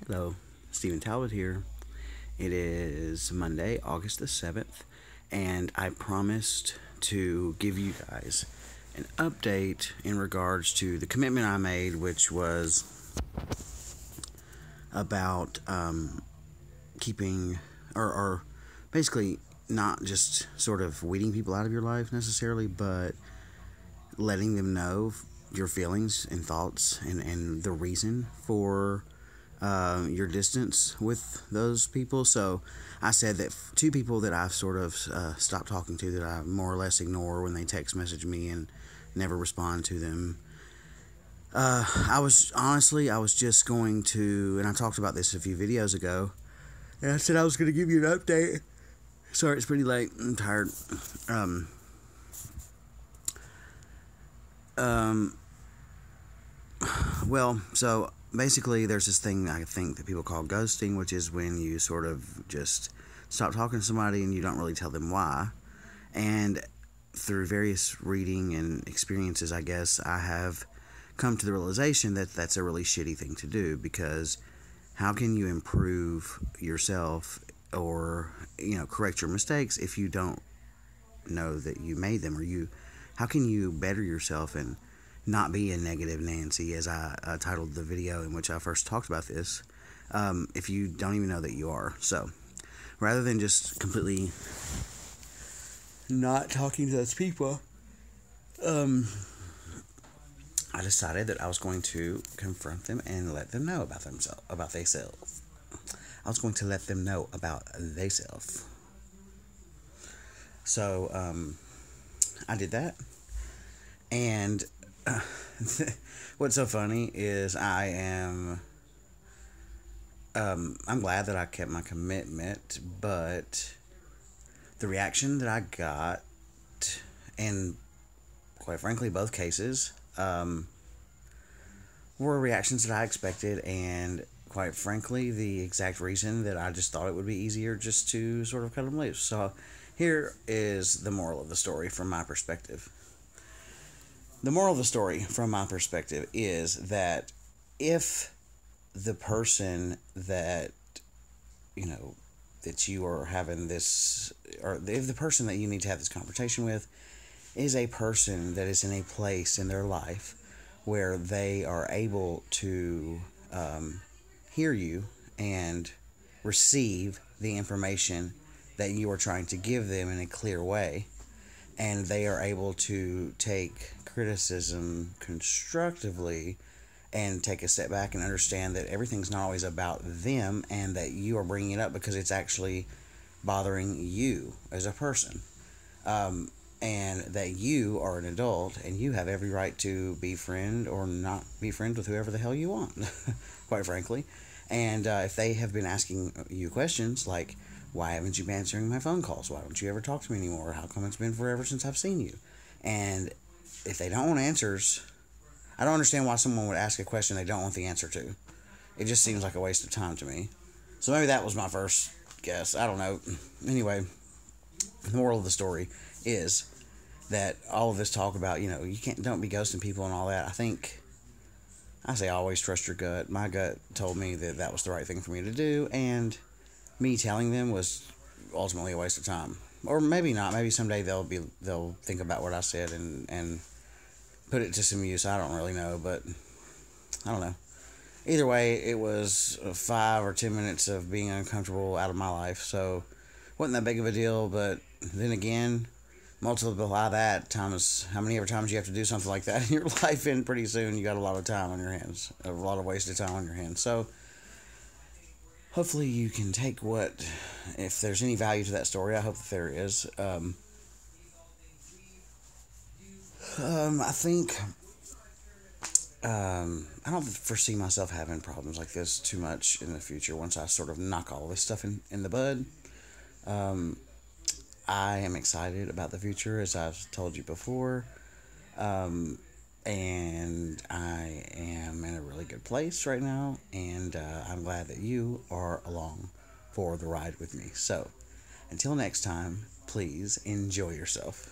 Hello, Stephen Talbot here. It is Monday, August the 7th, and I promised to give you guys an update in regards to the commitment I made, which was about keeping, or basically not just sort of weeding people out of your life necessarily, but letting them know your feelings and thoughts and the reason for your distance with those people. So I said that two people that I've sort of stopped talking to, that I more or less ignore when they text message me and never respond to them. I was just going to, and I talked about this a few videos ago, and I said I was going to give you an update. Sorry, it's pretty late. I'm tired. Well, so basically there's this thing I think that people call ghosting, which is when you sort of just stop talking to somebody and you don't really tell them why. And through various reading and experiences, I guess, I have come to the realization that that's a really shitty thing to do, because how can you improve yourself or, correct your mistakes if you don't know that you made them? How can you better yourself and not be a negative Nancy, as I titled the video in which I first talked about this, if you don't even know that you are? So rather than just completely not talking to those people, I decided that I was going to confront them and let them know about themselves. I was going to let them know about themselves. So I did that, and what's so funny is I'm glad that I kept my commitment, but the reaction that I got, and quite frankly both cases, were reactions that I expected, and quite frankly the exact reason that I just thought it would be easier just to sort of cut them loose. So here is the moral of the story from my perspective. The moral of the story from my perspective is that if the person that that you are having this, or if the person that you need to have this conversation with is a person that is in a place in their life where they are able to hear you and receive the information that you are trying to give them in a clear way, and they are able to take criticism constructively and take a step back and understand that everything's not always about them, and that you are bringing it up because it's actually bothering you as a person, and that you are an adult and you have every right to be friend or not be friends with whoever the hell you want, quite frankly. And if they have been asking you questions like, why haven't you been answering my phone calls? Why don't you ever talk to me anymore? How come it's been forever since I've seen you? And if they don't want answers, I don't understand why someone would ask a question they don't want the answer to. It just seems like a waste of time to me. So maybe that was my first guess. I don't know. Anyway, the moral of the story is that all of this talk about, don't be ghosting people and all that, I say always trust your gut. My gut told me that that was the right thing for me to do, and me telling them was ultimately a waste of time. Or maybe not. Maybe someday they'll think about what I said and put it to some use. I don't really know, but I don't know. Either way, it was 5 or 10 minutes of being uncomfortable out of my life, so wasn't that big of a deal. But then again, multiply that times how many ever times you have to do something like that in your life, and pretty soon you got a lot of time on your hands, a lot of wasted time on your hands. So hopefully you can take if there's any value to that story. I hope that there is. I think I don't foresee myself having problems like this too much in the future once I sort of knock all this stuff in the bud. I am excited about the future, as I've told you before, and I am in a really good place right now, and I'm glad that you are along for the ride with me. So until next time, please enjoy yourself.